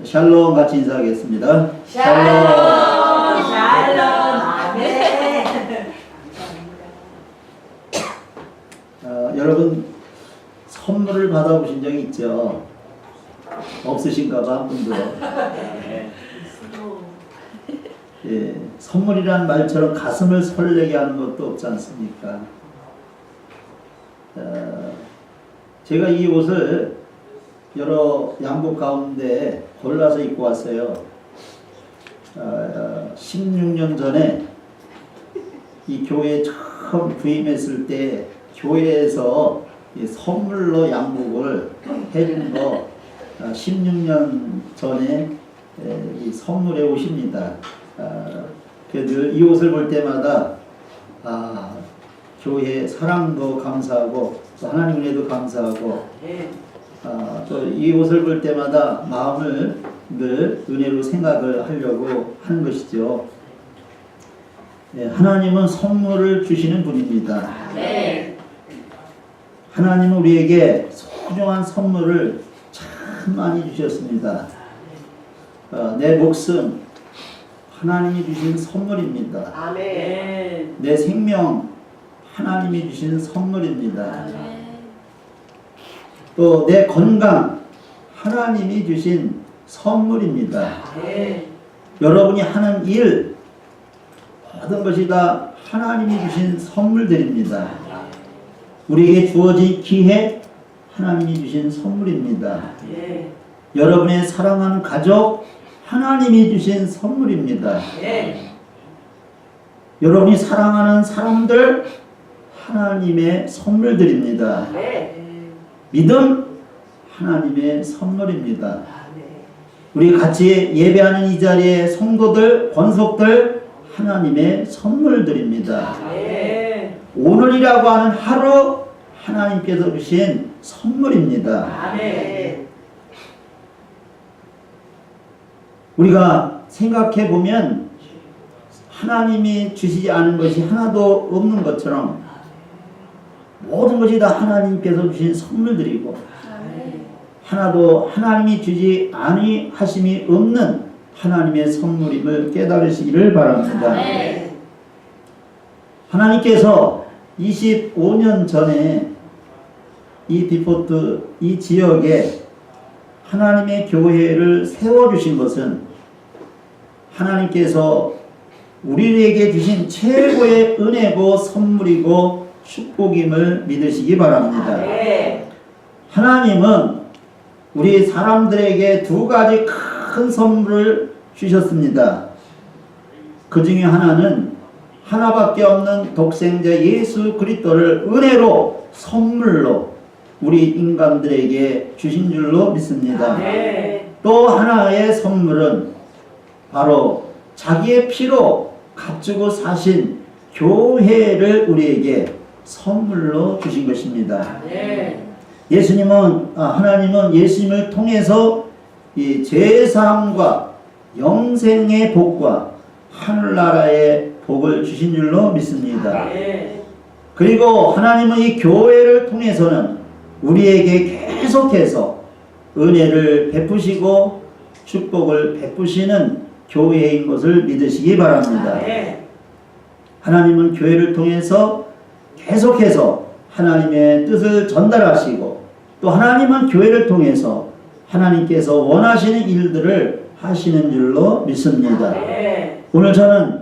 샬롬 같이 인사하겠습니다. 샬롬, 샬롬, 아멘. 여러분 선물을 받아보신 적이 있죠? 없으신가 봐, 한 분도. 예, 선물이란 말처럼 가슴을 설레게 하는 것도 없지 않습니까? 제가 이 옷을 여러 양복 가운데 골라서 입고 왔어요. 16년 전에 이 교회에 처음 부임했을 때 교회에서 선물로 양복을 해준 거 16년 전에 이 선물의 옷입니다. 늘 이 옷을 볼 때마다 교회의 사랑도 감사하고 또 하나님 은혜도 감사하고 또 이 옷을 볼 때마다 마음을 늘 은혜로 생각을 하려고 하는 것이죠. 하나님은 선물을 주시는 분입니다. 하나님은 우리에게 소중한 선물을 참 많이 주셨습니다. 내 목숨 하나님이 주신 선물입니다. 아멘. 내 생명 하나님이 주신 선물입니다. 아멘. 또 내 건강 하나님이 주신 선물입니다. 아멘. 여러분이 하는 일 모든 것이 다 하나님이 주신 선물들입니다. 우리에게 주어진 기회 하나님이 주신 선물입니다. 네. 여러분의 사랑하는 가족 하나님이 주신 선물입니다. 네. 여러분이 사랑하는 사람들 하나님의 선물들입니다. 네. 믿음 하나님의 선물입니다. 네. 우리 같이 예배하는 이 자리에 성도들, 권속들 하나님의 선물들입니다. 네. 오늘이라고 하는 하루 하나님께서 주신 선물입니다. 아멘. 우리가 생각해 보면 하나님이 주시지 않은 것이 하나도 없는 것처럼 모든 것이 다 하나님께서 주신 선물들이고 하나도 하나님이 주지 아니하심이 없는 하나님의 선물임을 깨달으시기를 바랍니다. 하나님께서 25년 전에 이 디포트 이 지역에 하나님의 교회를 세워주신 것은 하나님께서 우리에게 주신 최고의 은혜고 선물이고 축복임을 믿으시기 바랍니다. 하나님은 우리 사람들에게 두 가지 큰 선물을 주셨습니다. 그 중에 하나는 하나밖에 없는 독생자 예수 그리스도를 은혜로 선물로 우리 인간들에게 주신 줄로 믿습니다. 또 하나의 선물은 바로 자기의 피로 값주고 사신 교회를 우리에게 선물로 주신 것입니다. 하나님은 예수님을 통해서 이 제사함과 영생의 복과 하늘나라의 복을 주신 줄로 믿습니다. 그리고 하나님은 이 교회를 통해서는 우리에게 계속해서 은혜를 베푸시고 축복을 베푸시는 교회인 것을 믿으시기 바랍니다. 하나님은 교회를 통해서 계속해서 하나님의 뜻을 전달하시고 또 하나님은 교회를 통해서 하나님께서 원하시는 일들을 하시는 줄로 믿습니다. 오늘 저는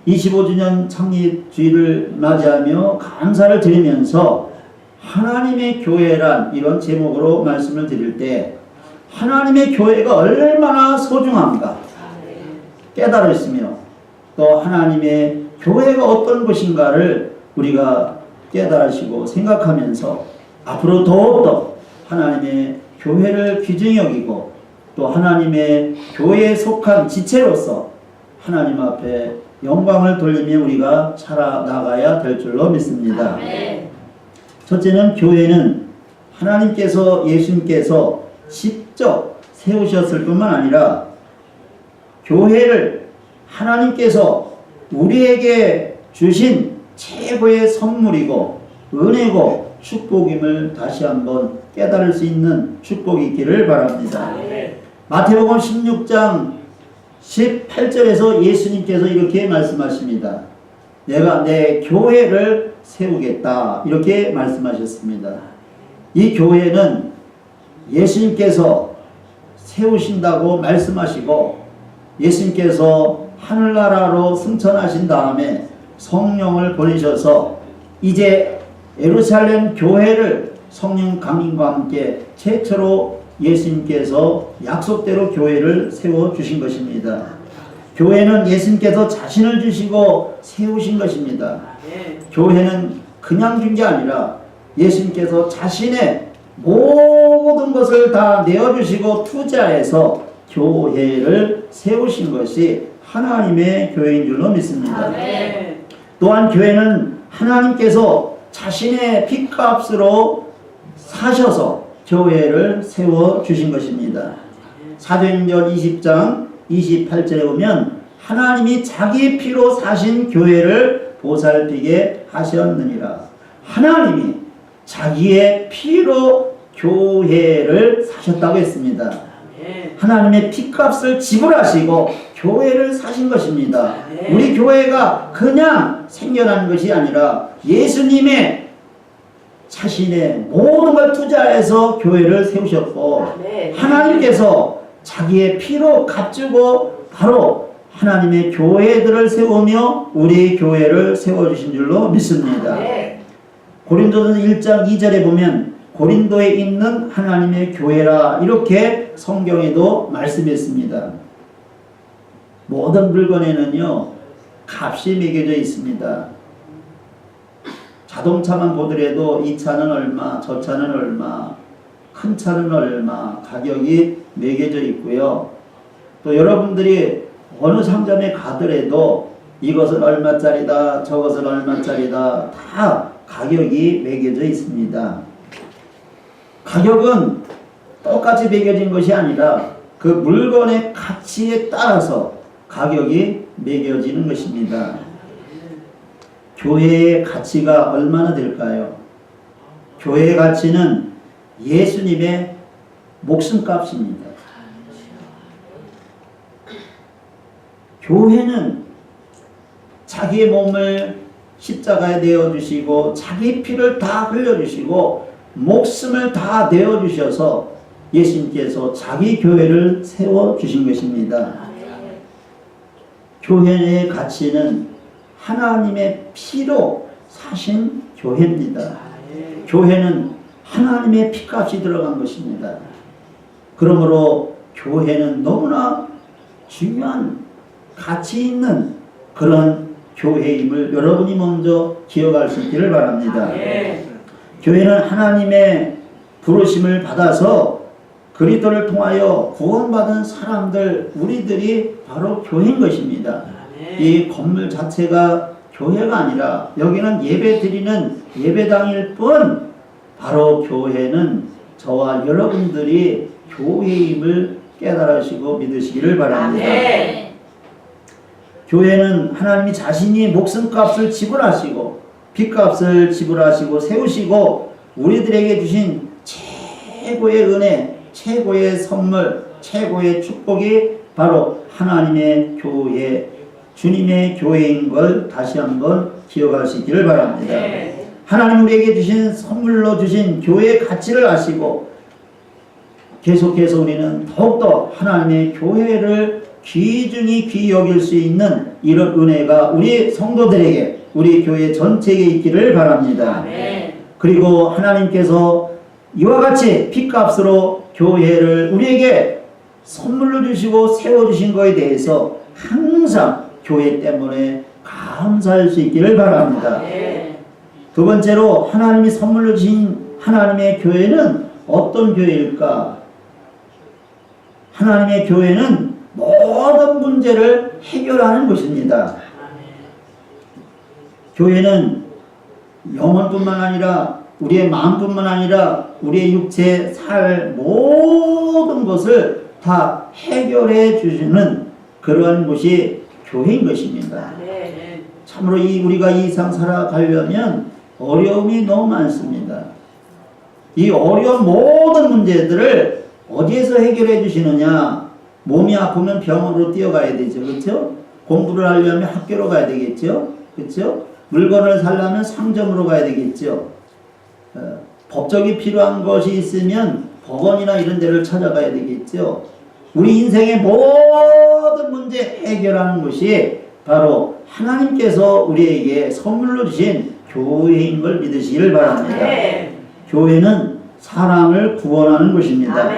25주년 창립주일을 맞이하며 감사를 드리면서 하나님의 교회란 이런 제목으로 말씀을 드릴 때 하나님의 교회가 얼마나 소중한가 깨달으시며 또 하나님의 교회가 어떤 것인가를 우리가 깨달으시고 생각하면서 앞으로 더욱더 하나님의 교회를 귀중히 여기고 또 하나님의 교회에 속한 지체로서 하나님 앞에 영광을 돌리며 우리가 살아나가야 될 줄로 믿습니다. 첫째는 교회는 하나님께서 예수님께서 직접 세우셨을 뿐만 아니라 교회를 하나님께서 우리에게 주신 최고의 선물이고 은혜고 축복임을 다시 한번 깨달을 수 있는 축복이 있기를 바랍니다. 마태복음 16장 18절에서 예수님께서 이렇게 말씀하십니다. 내가 내 교회를 세우겠다. 이렇게 말씀하셨습니다. 이 교회는 예수님께서 세우신다고 말씀하시고 예수님께서 하늘나라로 승천하신 다음에 성령을 보내셔서 이제 예루살렘 교회를 성령 강림과 함께 최초로 예수님께서 약속대로 교회를 세워주신 것입니다. 교회는 예수님께서 자신을 주시고 세우신 것입니다. 교회는 그냥 준 게 아니라 예수님께서 자신의 모든 것을 다 내어주시고 투자해서 교회를 세우신 것이 하나님의 교회인 줄로 믿습니다. 또한 교회는 하나님께서 자신의 핏값으로 사셔서 교회를 세워주신 것입니다. 사도행전 20장 28절에 보면 하나님이 자기 피로 사신 교회를 보살피게 하셨느니라. 하나님이 자기의 피로 교회를 사셨다고 했습니다. 하나님의 피값을 지불하시고 교회를 사신 것입니다. 우리 교회가 그냥 생겨난 것이 아니라 예수님의 자신의 모든 걸 투자해서 교회를 세우셨고 하나님께서 자기의 피로 값주고 바로 하나님의 교회들을 세우며 우리 교회를 세워주신 줄로 믿습니다. 고린도전서 1장 2절에 보면 고린도에 있는 하나님의 교회라 이렇게 성경에도 말씀했습니다. 모든 물건에는요 값이 매겨져 있습니다. 자동차만 보더라도 이 차는 얼마, 저 차는 얼마, 큰 차는 얼마 가격이 매겨져 있고요. 또 여러분들이 어느 상점에 가더라도 이것은 얼마짜리다, 저것은 얼마짜리다 다 가격이 매겨져 있습니다. 가격은 똑같이 매겨진 것이 아니라 그 물건의 가치에 따라서 가격이 매겨지는 것입니다. 교회의 가치가 얼마나 될까요? 교회의 가치는 예수님의 목숨값입니다. 교회는 자기의 몸을 십자가에 내어주시고 자기 피를 다 흘려주시고 목숨을 다 내어주셔서 예수님께서 자기 교회를 세워주신 것입니다. 교회의 가치는 하나님의 피로 사신 교회입니다. 교회는 하나님의 피값이 들어간 것입니다. 그러므로 교회는 너무나 중요한 가치 있는 그런 교회임을 여러분이 먼저 기억할 수 있기를 바랍니다. 교회는 하나님의 부르심을 받아서 그리스도를 통하여 구원받은 사람들 우리들이 바로 교회인 것입니다. 이 건물 자체가 교회가 아니라 여기는 예배 드리는 예배당일 뿐 바로 교회는 저와 여러분들이 교회임을 깨달으시고 믿으시기를 바랍니다. 교회는 하나님이 자신이 목숨값을 지불하시고 빚값을 지불하시고 세우시고 우리들에게 주신 최고의 은혜, 최고의 선물, 최고의 축복이 바로 하나님의 교회, 주님의 교회인 걸 다시 한번 기억할 수 있기를 바랍니다. 하나님 우리에게 주신 선물로 주신 교회의 가치를 아시고 계속해서 우리는 더욱더 하나님의 교회를 귀중히 귀히 여길 수 있는 이런 은혜가 우리 성도들에게 우리 교회 전체에 있기를 바랍니다. 그리고 하나님께서 이와 같이 핏값으로 교회를 우리에게 선물로 주시고 세워주신 것에 대해서 항상 교회 때문에 감사할 수 있기를 바랍니다. 두 번째로 하나님이 선물로 주신 하나님의 교회는 어떤 교회일까? 하나님의 교회는 모든 문제를 해결하는 것입니다. 교회는 영혼뿐만 아니라 우리의 마음뿐만 아니라 우리의 육체, 살 모든 것을 다 해결해 주시는 그러한 곳이 교회인 것입니다. 참으로 우리가 이 세상 살아가려면 어려움이 너무 많습니다. 이 어려운 모든 문제들을 어디에서 해결해 주시느냐? 몸이 아프면 병원으로 뛰어가야 되죠. 그렇죠? 공부를 하려면 학교로 가야 되겠죠. 그렇죠? 물건을 사려면 상점으로 가야 되겠죠. 법적이 필요한 것이 있으면 법원이나 이런 데를 찾아가야 되겠죠. 우리 인생의 모든 문제 해결하는 것이 바로 하나님께서 우리에게 선물로 주신 교회인 걸 믿으시기를 바랍니다. 교회는 사람을 구원하는 것입니다.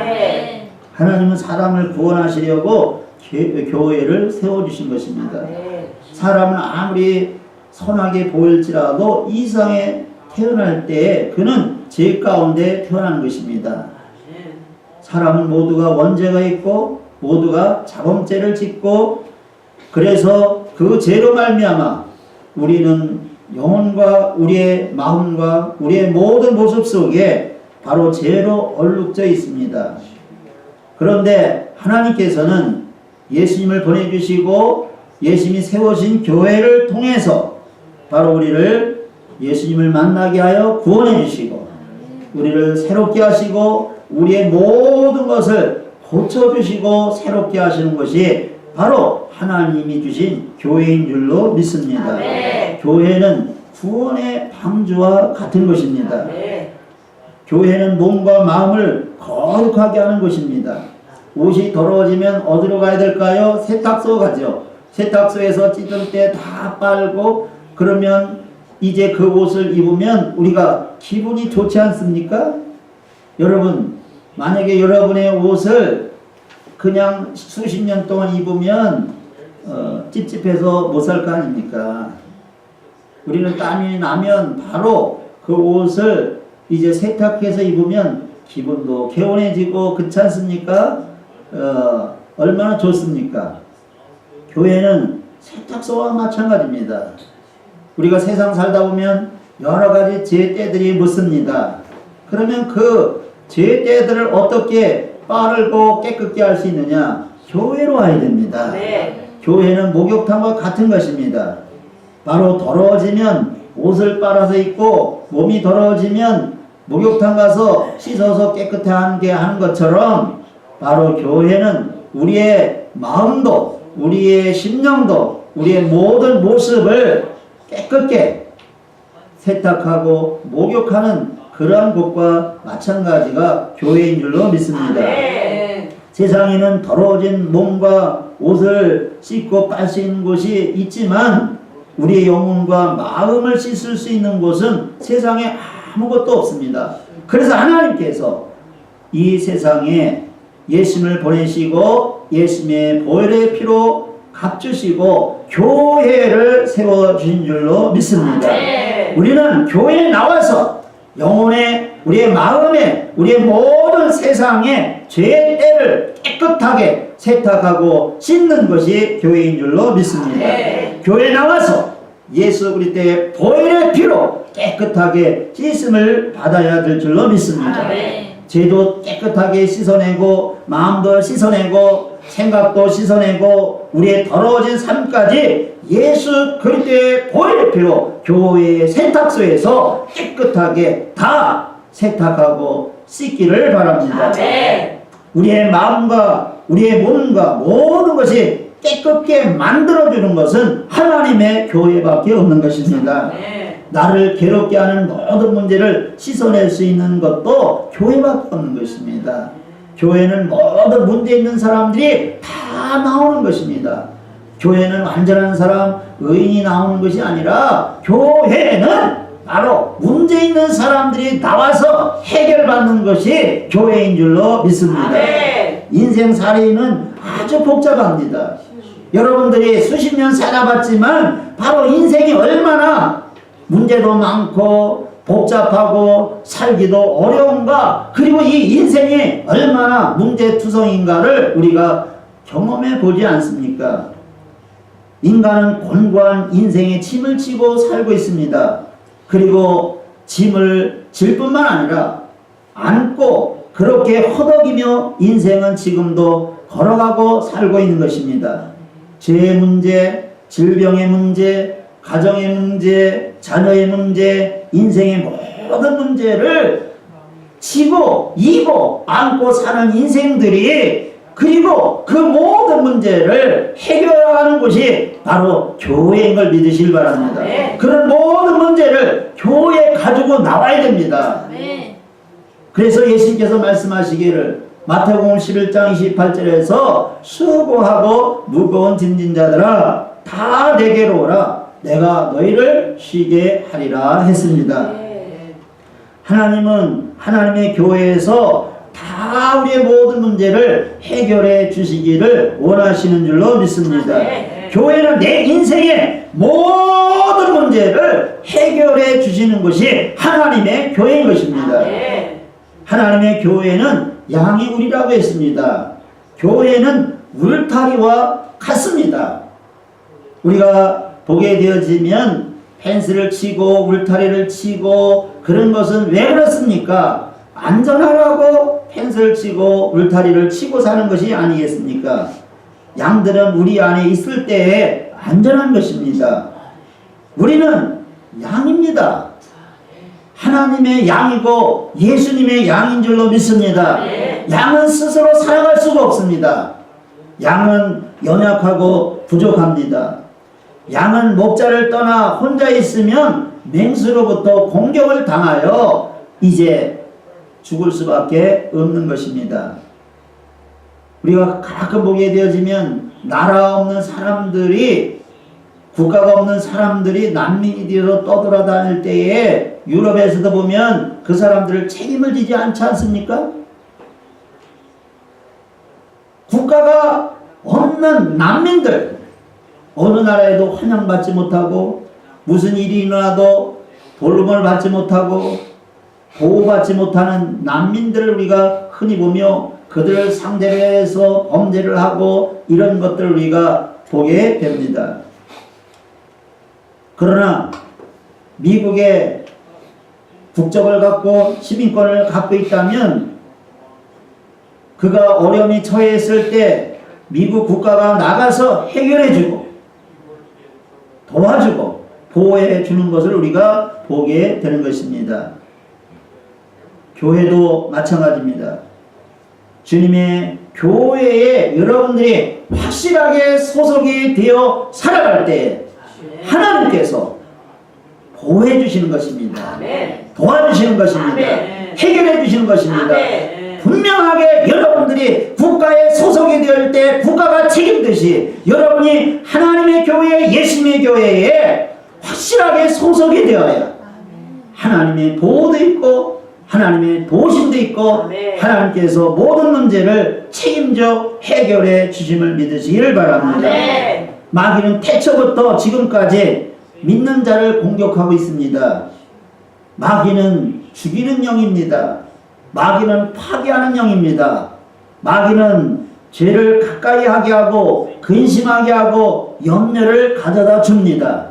하나님은 사람을 구원하시려고 교회를 세워주신 것입니다. 사람은 아무리 선하게 보일지라도 이 세상에 태어날 때 그는 죄 가운데 태어난 것입니다. 사람은 모두가 원죄가 있고 모두가 자범죄를 짓고 그래서 그 죄로 말미암아 우리는 영혼과 우리의 마음과 우리의 모든 모습 속에 바로 죄로 얼룩져 있습니다. 그런데 하나님께서는 예수님을 보내주시고 예수님이 세우신 교회를 통해서 바로 우리를 예수님을 만나게 하여 구원해 주시고 우리를 새롭게 하시고 우리의 모든 것을 고쳐주시고 새롭게 하시는 것이 바로 하나님이 주신 교회인 줄로 믿습니다. 교회는 구원의 방주와 같은 것입니다. 교회는 몸과 마음을 거룩하게 하는 것입니다. 옷이 더러워지면 어디로 가야 될까요? 세탁소 가죠. 세탁소에서 찢을 때 다 빨고 그러면 이제 그 옷을 입으면 우리가 기분이 좋지 않습니까? 여러분, 만약에 여러분의 옷을 그냥 수십 년 동안 입으면 찝찝해서 못 살 거 아닙니까? 우리는 땀이 나면 바로 그 옷을 이제 세탁해서 입으면 기분도 개운해지고 그렇지 않습니까? 얼마나 좋습니까? 교회는 세탁소와 마찬가지입니다. 우리가 세상 살다 보면 여러 가지 죄때들이 묻습니다. 그러면 그 죄때들을 어떻게 빠르고 깨끗게 할 수 있느냐? 교회로 와야 됩니다. 교회는 목욕탕과 같은 것입니다. 바로 더러워지면 옷을 빨아서 입고 몸이 더러워지면 목욕탕 가서 씻어서 깨끗하게 하는 것처럼 바로 교회는 우리의 마음도 우리의 심령도 우리의 모든 모습을 깨끗게 세탁하고 목욕하는 그러한 곳과 마찬가지가 교회인 줄로 믿습니다. 세상에는 더러워진 몸과 옷을 씻고 빨 수 있는 곳이 있지만 우리의 영혼과 마음을 씻을 수 있는 곳은 세상에 아무것도 없습니다. 그래서 하나님께서 이 세상에 예수님을 보내시고 예수님의 보혈의 피로 값주시고 교회를 세워주신 줄로 믿습니다. 우리는 교회에 나와서 영혼에 우리의 마음에 우리의 모든 세상의 죄때를 깨끗하게 세탁하고 씻는 것이 교회인 줄로 믿습니다. 교회에 나와서 예수 그리스도의 보혈의 피로 깨끗하게 씻음을 받아야 될 줄로 믿습니다. 죄도 깨끗하게 씻어내고 마음도 씻어내고 생각도 씻어내고 우리의 더러워진 삶까지 예수 그리스도의 보혈의 피로 교회의 세탁소에서 깨끗하게 다 세탁하고 씻기를 바랍니다. 우리의 마음과 우리의 몸과 모든 것이 깨끗게 만들어주는 것은 하나님의 교회밖에 없는 것입니다. 나를 괴롭게 하는 모든 문제를 씻어낼 수 있는 것도 교회밖에 없는 것입니다. 교회는 모든 문제 있는 사람들이 다 나오는 것입니다. 교회는 완전한 사람, 의인이 나오는 것이 아니라 교회는 바로 문제 있는 사람들이 나와서 해결받는 것이 교회인 줄로 믿습니다. 인생살이는 아주 복잡합니다. 여러분들이 수십 년 살아봤지만 바로 인생이 얼마나 문제도 많고 복잡하고 살기도 어려운가, 그리고 이 인생이 얼마나 문제투성인가를 우리가 경험해 보지 않습니까? 인간은 곤고한 인생에 짐을 지고 살고 있습니다. 그리고 짐을 질 뿐만 아니라 안고 그렇게 허덕이며 인생은 지금도 걸어가고 살고 있는 것입니다. 죄의 문제, 질병의 문제, 가정의 문제, 자녀의 문제, 인생의 모든 문제를 지고 이고 안고 사는 인생들이, 그리고 그 모든 문제를 해결하는 곳이 바로 교회인 걸 믿으시길 바랍니다. 네. 그런 모든 문제를 교회에 가지고 나와야 됩니다. 그래서 예수님께서 말씀하시기를 마태복음 11장 28절에서 수고하고 무거운 짐진 자들아 다 내게로 오라 내가 너희를 쉬게 하리라 했습니다. 하나님은 하나님의 교회에서 다 우리의 모든 문제를 해결해 주시기를 원하시는 줄로 믿습니다. 교회는 내 인생의 모든 문제를 해결해 주시는 것이 하나님의 교회인 것입니다. 하나님의 교회는 양이 우리라고 했습니다. 교회는 울타리와 같습니다. 우리가 보게 되어지면 펜스를 치고 울타리를 치고 그런 것은 왜 그렇습니까? 안전하라고 펜스를 치고 울타리를 치고 사는 것이 아니겠습니까? 양들은 우리 안에 있을 때에 안전한 것입니다. 우리는 양입니다. 하나님의 양이고 예수님의 양인 줄로 믿습니다. 양은 스스로 살아갈 수가 없습니다. 양은 연약하고 부족합니다. 양은 목자를 떠나 혼자 있으면 맹수로부터 공격을 당하여 이제 죽을 수밖에 없는 것입니다. 우리가 가끔 보게 되어지면 나라 없는 사람들이, 국가가 없는 사람들이 난민이 되어서 떠돌아다닐 때에 유럽에서도 보면 그 사람들을 책임을 지지 않지 않습니까? 국가가 없는 난민들, 어느 나라에도 환영받지 못하고 무슨 일이 일어나도 돌봄을 받지 못하고 보호받지 못하는 난민들을 우리가 흔히 보며 그들을 상대로 해서 범죄를 하고 이런 것들을 우리가 보게 됩니다. 그러나 미국의 국적을 갖고 시민권을 갖고 있다면 그가 어려움이 처했을 때 미국 국가가 나가서 해결해주고 도와주고 보호해 주는 것을 우리가 보게 되는 것입니다. 교회도 마찬가지입니다. 주님의 교회에 여러분들이 확실하게 소속이 되어 살아갈 때 하나님께서 보호해 주시는 것입니다. 도와주시는 것입니다. 해결해 주시는 것입니다. 분명하게 여러분들이 국가에 소속이 될 때 국가가 책임듯이 여러분이 하나님의 교회에, 예수님의 교회에 확실하게 소속이 되어야 하나님의 보호도 있고 하나님의 도심도 있고 하나님께서 모든 문제를 책임져 해결해 주심을 믿으시기를 바랍니다. 마귀는 태초부터 지금까지 믿는 자를 공격하고 있습니다. 마귀는 죽이는 영입니다. 마귀는 파괴하는 영입니다. 마귀는 죄를 가까이 하게 하고 근심하게 하고 염려를 가져다 줍니다.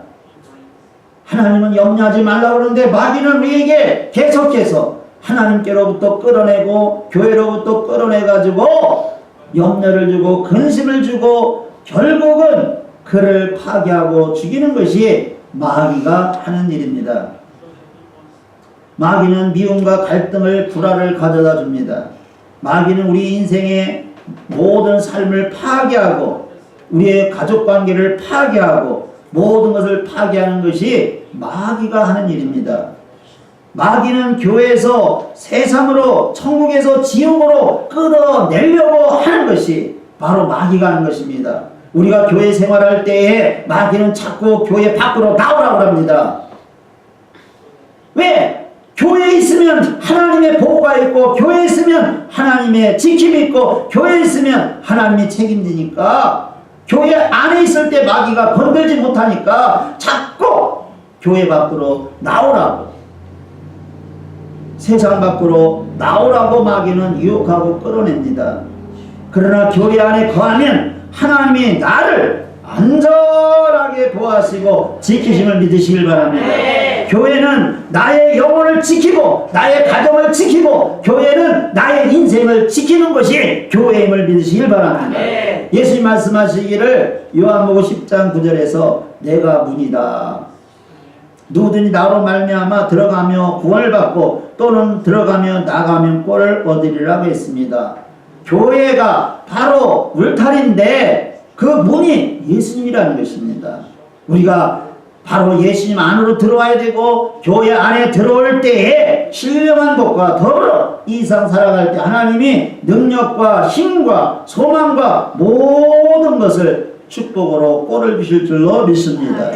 하나님은 염려하지 말라고 그러는데 마귀는 우리에게 계속해서 하나님께로부터 끌어내고 교회로부터 끌어내가지고 염려를 주고 근심을 주고 결국은 그를 파괴하고 죽이는 것이 마귀가 하는 일입니다. 마귀는 미움과 갈등을 불화를 가져다 줍니다. 마귀는 우리 인생의 모든 삶을 파괴하고 우리의 가족관계를 파괴하고 모든 것을 파괴하는 것이 마귀가 하는 일입니다. 마귀는 교회에서 세상으로 천국에서 지옥으로 끌어내려고 하는 것이 바로 마귀가 하는 것입니다. 우리가 교회 생활할 때에 마귀는 자꾸 교회 밖으로 나오라고 합니다. 왜? 교회에 있으면 하나님의 보호가 있고 교회에 있으면 하나님의 지킴이 있고 교회에 있으면 하나님이 책임지니까 교회 안에 있을 때 마귀가 건들지 못하니까 자꾸 교회 밖으로 나오라고, 세상 밖으로 나오라고 마귀는 유혹하고 끌어냅니다. 그러나 교회 안에 거하면 하나님이 나를 안전하게 보호하시고 지키심을 믿으시길 바랍니다. 교회는 나의 영혼을 지키고 나의 가정을 지키고 교회는 나의 인생을 지키는 것이 교회임을 믿으시길 바랍니다. 예수님 말씀하시기를 요한복음 10장 9절에서 내가 문이다. 누구든지 나로 말미암아 들어가며 구원을 받고 또는 들어가며 나가면 꼴을 얻으리라고 했습니다. 교회가 바로 울타리인데 그 문이 예수님이라는 것입니다. 우리가 바로 예수님 안으로 들어와야 되고 교회 안에 들어올 때에 신령한 복과 더불어 이 세상 살아갈 때 하나님이 능력과 힘과 소망과 모든 것을 축복으로 꼴을 주실 줄로 믿습니다.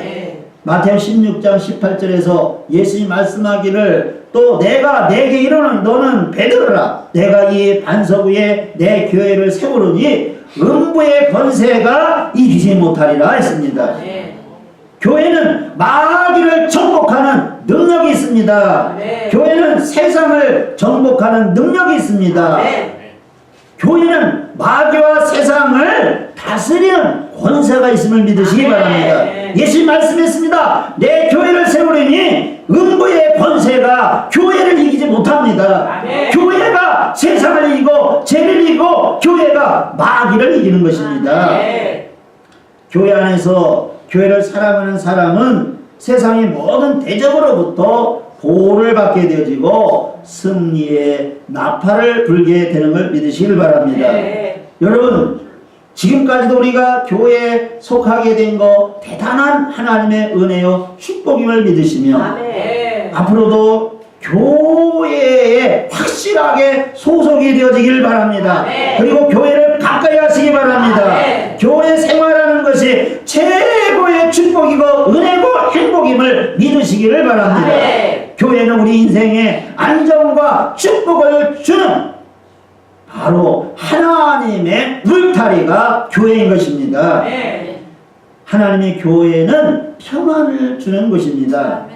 마태오 16장 18절에서 예수님 말씀하기를 또 내가 내게 이르노니 너는 베드로라 내가 이 반석 위에 내 교회를 세우르니 음부의 권세가 이기지 못하리라 했습니다. 교회는 마귀를 정복하는 능력이 있습니다. 교회는 세상을 정복하는 능력이 있습니다. 교회는 마귀와 세상을 다스리는 권세가 있음을 믿으시기 바랍니다. 예수님 말씀했습니다. 내 교회를 세우려니 음부의 권세가 교회를 이기지 못합니다. 교회가 세상을 이기고 죄를 이기고 교회가 마귀를 이기는 것입니다. 교회 안에서 교회를 사랑하는 사람은 세상의 모든 대적으로부터 보호를 받게 되어지고 승리의 나팔을 불게 되는 걸 믿으시길 바랍니다. 여러분 지금까지도 우리가 교회에 속하게 된 거 대단한 하나님의 은혜요 축복임을 믿으시며 앞으로도 교회에 확실하게 소속이 되어지길 바랍니다. 그리고 교회를 가까이 하시기 바랍니다. 교회 생활하는 것이 최고의 축복이고 은혜고 행복임을 믿으시기를 바랍니다. 교회는 우리 인생에 안정과 축복을 주는 바로 하나님의 울타리가 교회인 것입니다. 하나님의 교회는 평안을 주는 것입니다.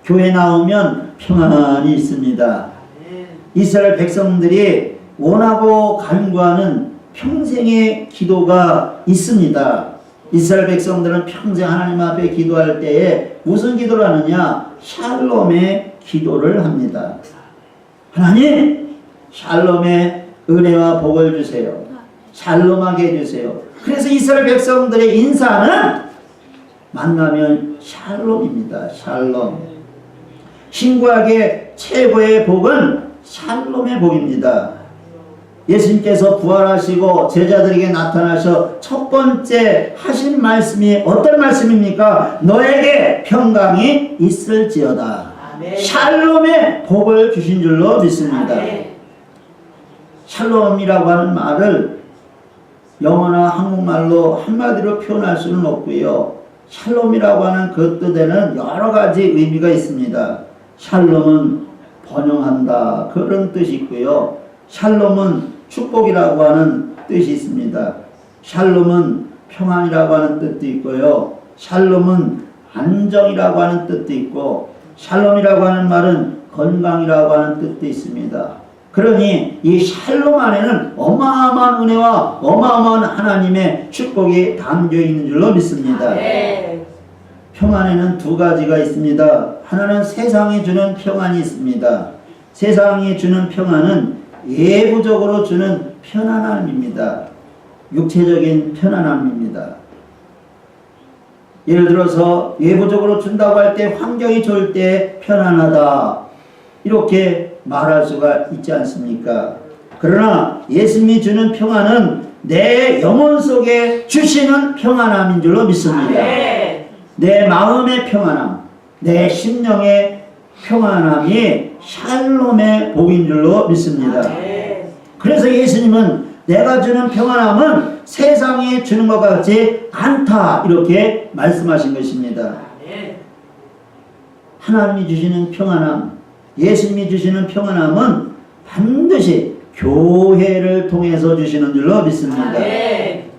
교회 나오면 평안이 있습니다. 이스라엘 백성들이 원하고 간구하는 평생의 기도가 있습니다. 이스라엘 백성들은 평생 하나님 앞에 기도할 때에 무슨 기도를 하느냐? 샬롬의 기도를 합니다. 하나님, 샬롬의 은혜와 복을 주세요. 샬롬하게 해주세요. 그래서 이스라엘 백성들의 인사는 만나면 샬롬입니다. 샬롬. 신구약의 최고의 복은 샬롬의 복입니다. 예수님께서 부활하시고 제자들에게 나타나셔 첫 번째 하신 말씀이 어떤 말씀입니까? 너에게 평강이 있을지어다. 샬롬의 복을 주신 줄로 믿습니다. 샬롬이라고 하는 말을 영어나 한국말로 한마디로 표현할 수는 없고요. 샬롬이라고 하는 그 뜻에는 여러 가지 의미가 있습니다. 샬롬은 번영한다 그런 뜻이 있고요. 샬롬은 축복이라고 하는 뜻이 있습니다. 샬롬은 평안이라고 하는 뜻도 있고요. 샬롬은 안정이라고 하는 뜻도 있고 샬롬이라고 하는 말은 건강이라고 하는 뜻도 있습니다. 그러니 이 샬롬 안에는 어마어마한 은혜와 어마어마한 하나님의 축복이 담겨 있는 줄로 믿습니다. 평안에는 두 가지가 있습니다. 하나는 세상이 주는 평안이 있습니다. 세상이 주는 평안은 예부적으로 주는 편안함입니다. 육체적인 편안함입니다. 예를 들어서 예부적으로 준다고 할 때 환경이 좋을 때 편안하다 이렇게 말할 수가 있지 않습니까? 그러나 예수님이 주는 평안은 내 영혼 속에 주시는 평안함인 줄로 믿습니다. 내 마음의 평안함, 내 심령의 평안함이 샬롬의 복인 줄로 믿습니다. 그래서 예수님은 내가 주는 평안함은 세상이 주는 것 같지 않다 이렇게 말씀하신 것입니다. 하나님이 주시는 평안함, 예수님이 주시는 평안함은 반드시 교회를 통해서 주시는 줄로 믿습니다.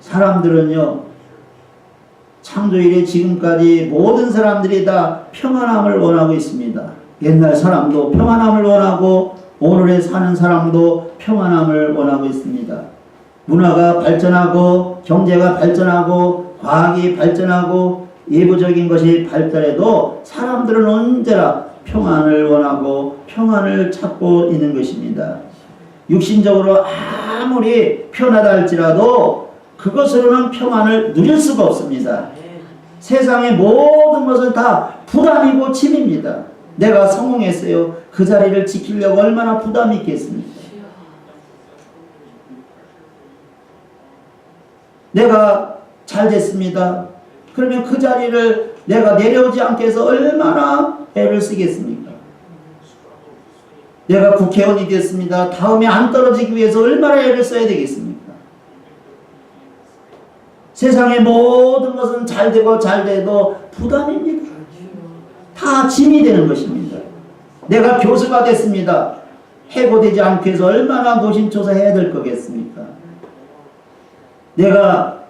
사람들은요 창조일에 지금까지 모든 사람들이 다 평안함을 원하고 있습니다. 옛날 사람도 평안함을 원하고 오늘에 사는 사람도 평안함을 원하고 있습니다. 문화가 발전하고 경제가 발전하고 과학이 발전하고 예부적인 것이 발달해도 사람들은 언제나 평안을 원하고 평안을 찾고 있는 것입니다. 육신적으로 아무리 편하다 할지라도 그것으로는 평안을 누릴 수가 없습니다. 세상의 모든 것은 다 불안이고 짐입니다. 내가 성공했어요. 그 자리를 지키려고 얼마나 부담이 있겠습니까? 내가 잘 됐습니다. 그러면 그 자리를 내가 내려오지 않게 해서 얼마나 애를 쓰겠습니까? 내가 국회의원이 됐습니다. 다음에 안 떨어지기 위해서 얼마나 애를 써야 되겠습니까? 세상의 모든 것은 잘 되고 잘 돼도 부담입니다. 다 짐이 되는 것입니다. 내가 교수가 됐습니다. 해고되지 않기 위해서 얼마나 노심초사해야 될 거겠습니까? 내가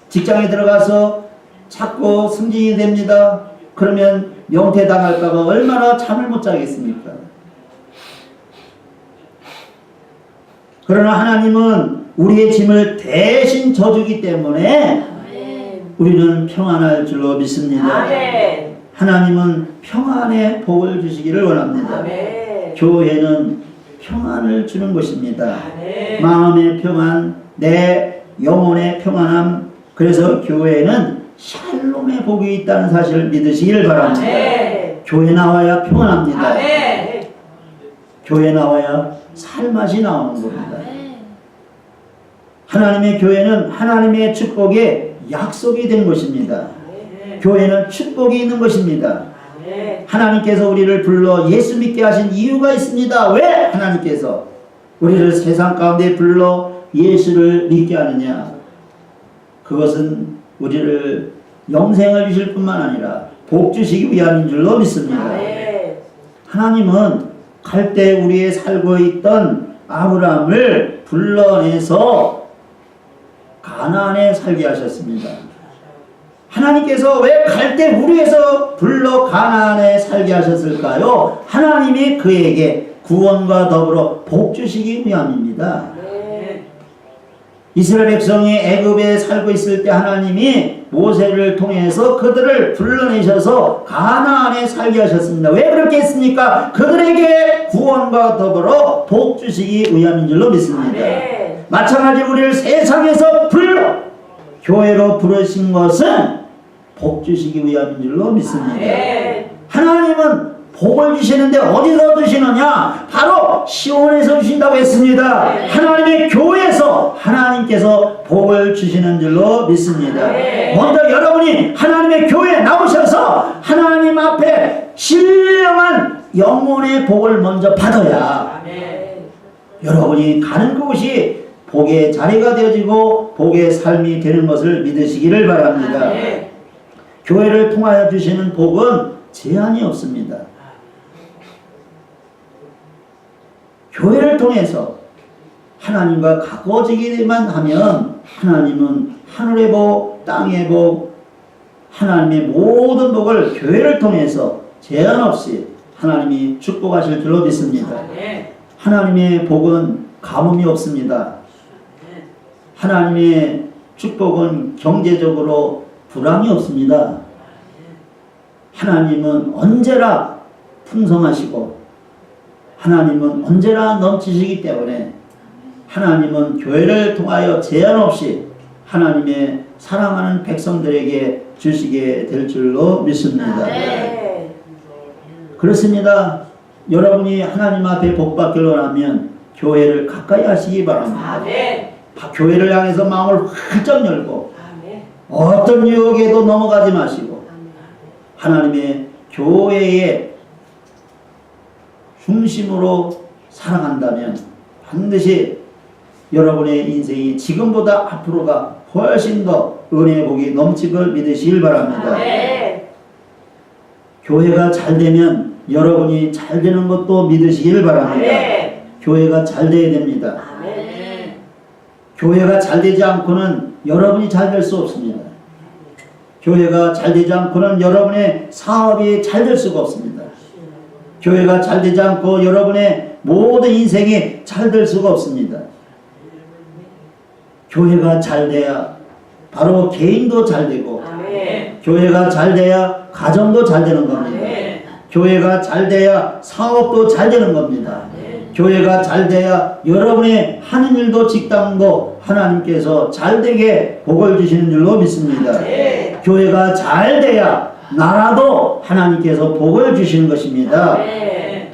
직장에 들어가서 자꾸 승진이 됩니다. 그러면 명퇴당할까봐 얼마나 잠을 못 자겠습니까? 그러나 하나님은 우리의 짐을 대신 져주기 때문에 우리는 평안할 줄로 믿습니다. 아멘. 하나님은 평안의 복을 주시기를 원합니다. 아멘. 교회는 평안을 주는 것입니다. 아멘. 마음의 평안, 내 영혼의 평안함. 그래서 교회에는 샬롬의 복이 있다는 사실을 믿으시기를 바랍니다. 아멘. 교회 나와야 평안합니다. 아멘. 교회 나와야 살맛이 나오는 겁니다. 하나님의 교회는 하나님의 축복의 약속이 된 것입니다. 교회는 축복이 있는 것입니다. 하나님께서 우리를 불러 예수 믿게 하신 이유가 있습니다. 왜 하나님께서 우리를 세상 가운데 불러 예수를 믿게 하느냐? 그것은 우리를 영생을 주실 뿐만 아니라 복 주시기 위함인 줄로 믿습니다. 하나님은 갈대 우리에 살고 있던 아브라함을 불러내서 가나안에 살게 하셨습니다. 하나님께서 왜 갈대 우리에서 불러 가나안에 살게 하셨을까요? 하나님이 그에게 구원과 더불어 복 주시기 위함입니다. 이스라엘 백성이 애굽에 살고 있을 때 하나님이 모세를 통해서 그들을 불러내셔서 가나안에 살게 하셨습니다. 왜 그렇게 했습니까? 그들에게 구원과 더불어 복 주시기 위함인 줄로 믿습니다. 마찬가지로 우리를 세상에서 불러 교회로 부르신 것은 복 주시기 위함인 줄로 믿습니다. 하나님은 복을 주시는데 어디서 주시느냐? 바로 시온에서 주신다고 했습니다. 하나님의 교회에서 하나님께서 복을 주시는 줄로 믿습니다. 먼저 여러분이 하나님의 교회에 나오셔서 하나님 앞에 신령한 영혼의 복을 먼저 받아야 여러분이 가는 그곳이 복의 자리가 되어지고 복의 삶이 되는 것을 믿으시기를 바랍니다. 교회를 통하여 주시는 복은 제한이 없습니다. 교회를 통해서 하나님과 가까워지기만 하면 하나님은 하늘의 복, 땅의 복, 하나님의 모든 복을 교회를 통해서 제한 없이 하나님이 축복하실 줄로 믿습니다. 하나님의 복은 가뭄이 없습니다. 하나님의 축복은 경제적으로 불황이 없습니다. 하나님은 언제나 풍성하시고 하나님은 언제나 넘치시기 때문에 하나님은 교회를 통하여 제한 없이 하나님의 사랑하는 백성들에게 주시게 될 줄로 믿습니다. 그렇습니다. 여러분이 하나님 앞에 복받기를 원하면 교회를 가까이 하시기 바랍니다. 교회를 향해서 마음을 활짝 열고 어떤 유혹에도 넘어가지 마시고 하나님의 교회의 중심으로 살아간다면 반드시 여러분의 인생이 지금보다 앞으로가 훨씬 더 은혜의 복이 넘치길 믿으시길 바랍니다. 교회가 잘 되면 여러분이 잘 되는 것도 믿으시길 바랍니다. 교회가 잘 돼야 됩니다. 교회가 잘 되지 않고는 여러분이 잘 될 수 없습니다. 교회가 잘 되지 않고는 여러분의 사업이 잘 될 수가 없습니다. 교회가 잘 되지 않고 여러분의 모든 인생이 잘 될 수가 없습니다. 교회가 잘 돼야 바로 개인도 잘 되고 교회가 잘 돼야 가정도 잘 되는 겁니다. 교회가 잘 돼야 사업도 잘 되는 겁니다. 교회가 잘 돼야 여러분의 하는 일도 직당도 하나님께서 잘 되게 복을 주시는 줄로 믿습니다. 교회가 잘 돼야 나라도 하나님께서 복을 주시는 것입니다. 아멘.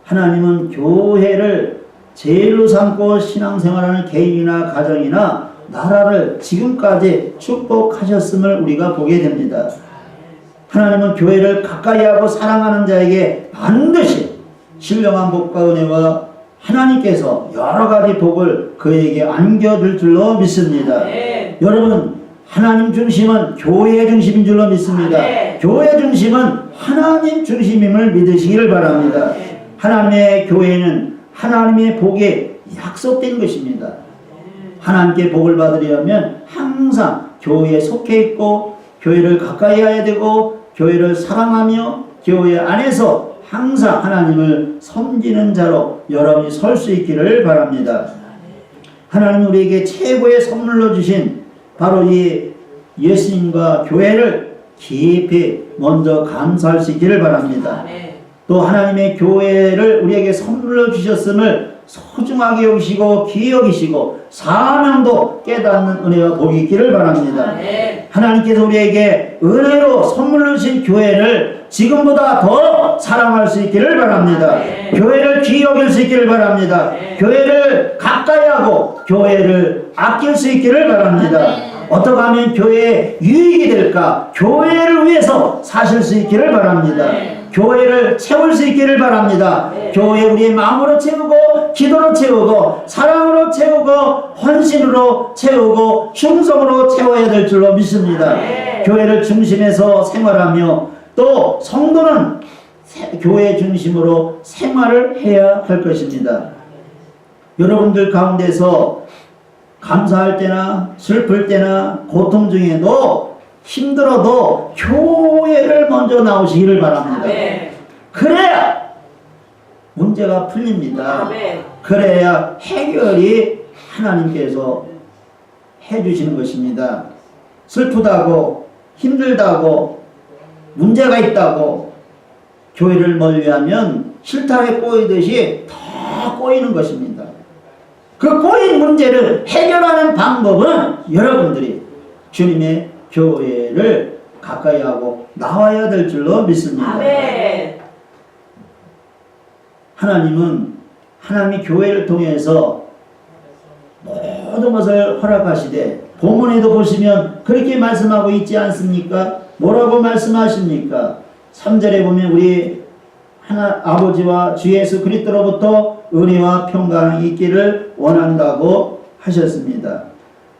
하나님은 교회를 제일로 삼고 신앙생활하는 개인이나 가정이나 나라를 지금까지 축복하셨음을 우리가 보게 됩니다. 하나님은 교회를 가까이하고 사랑하는 자에게 반드시 신령한 복과 은혜와 하나님께서 여러가지 복을 그에게 안겨줄 줄로 믿습니다. 네. 여러분, 하나님 중심은 교회 중심인 줄로 믿습니다. 네. 교회 중심은 하나님 중심임을 믿으시기를 바랍니다. 네. 하나님의 교회는 하나님의 복이 약속된 것입니다. 하나님께 복을 받으려면 항상 교회에 속해 있고 교회를 가까이 해야 되고 교회를 사랑하며 교회 안에서 항상 하나님을 섬기는 자로 여러분이 설 수 있기를 바랍니다. 하나님 우리에게 최고의 선물로 주신 바로 이 예수님과 교회를 깊이 먼저 감사할 수 있기를 바랍니다. 아멘. 또 하나님의 교회를 우리에게 선물로 주셨음을 소중하게 여기시고 귀히 여기시고 사명도 깨닫는 은혜와 복이 있기를 바랍니다. 아멘. 하나님께서 우리에게 은혜로 선물로 주신 교회를 지금보다 더 사랑할 수 있기를 바랍니다. 네. 교회를 귀히 여길 수 있기를 바랍니다. 네. 교회를 가까이 하고 교회를 아낄 수 있기를 바랍니다. 어떻게 하면 교회에 유익이 될까? 교회를 위해서 사실 수 있기를 바랍니다. 네. 교회를 채울 수 있기를 바랍니다. 네. 교회 우리의 마음으로 채우고 기도로 채우고 사랑으로 채우고 헌신으로 채우고 충성으로 채워야 될 줄로 믿습니다. 네. 교회를 중심에서 생활하며 또 성도는 교회 중심으로 생활을 해야 할 것입니다. 여러분들 가운데서 감사할 때나 슬플 때나 고통 중에도 힘들어도 교회를 먼저 나오시기를 바랍니다. 아멘. 그래야 문제가 풀립니다. 아멘. 그래야 해결이 하나님께서 해주시는 것입니다. 슬프다고 힘들다고 문제가 있다고 교회를 멀리하면 실타래 꼬이듯이 더 꼬이는 것입니다. 그 꼬인 문제를 해결하는 방법은 여러분들이 주님의 교회를 가까이 하고 나와야 될 줄로 믿습니다. 아멘. 하나님은 하나님의 교회를 통해서 모든 것을 허락하시되 본문에도 보시면 그렇게 말씀하고 있지 않습니까? 뭐라고 말씀하십니까? 3절에 보면 우리 아버지와 주 예수 그리스도로부터 은혜와 평강이 있기를 원한다고 하셨습니다.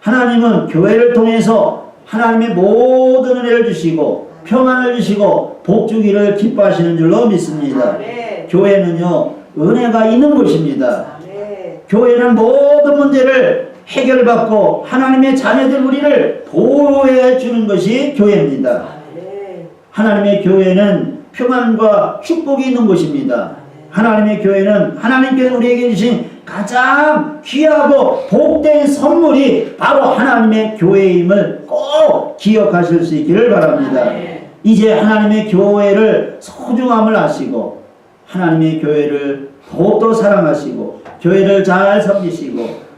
하나님은 교회를 통해서 하나님의 모든 은혜를 주시고 평안을 주시고 복 주기를 기뻐하시는 줄로 믿습니다. 아멘. 교회는요 은혜가 있는 곳입니다. 아멘. 교회는 모든 문제를 해결받고 하나님의 자녀들 우리를 보호해 주는 것이 교회입니다. 아멘. 하나님의 교회는 평안과 축복이 있는 곳입니다. 하나님의 교회는 하나님께서 우리에게 주신 가장 귀하고 복된 선물이 바로 하나님의 교회임을 꼭 기억하실 수 있기를 바랍니다. 이제 하나님의 교회를 소중함을 아시고 하나님의 교회를 더욱더 사랑하시고 교회를 잘 섬기시고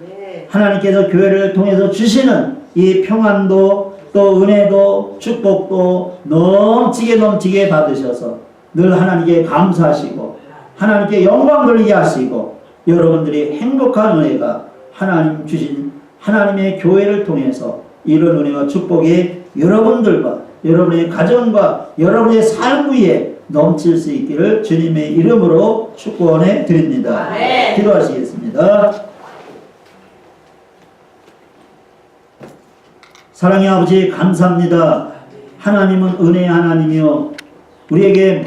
하나님께서 교회를 통해서 주시는 이 평안도 또 은혜도 축복도 넘치게 받으셔서 늘 하나님께 감사하시고 하나님께 영광 돌리게 하시고 여러분들이 행복한 은혜가 하나님 주신 하나님의 교회를 통해서 이런 은혜와 축복이 여러분들과 여러분의 가정과 여러분의 삶 위에 넘칠 수 있기를 주님의 이름으로 축원해 드립니다. 아멘. 기도하시겠습니다. 사랑의 아버지 감사합니다. 하나님은 은혜의 하나님이요 우리에게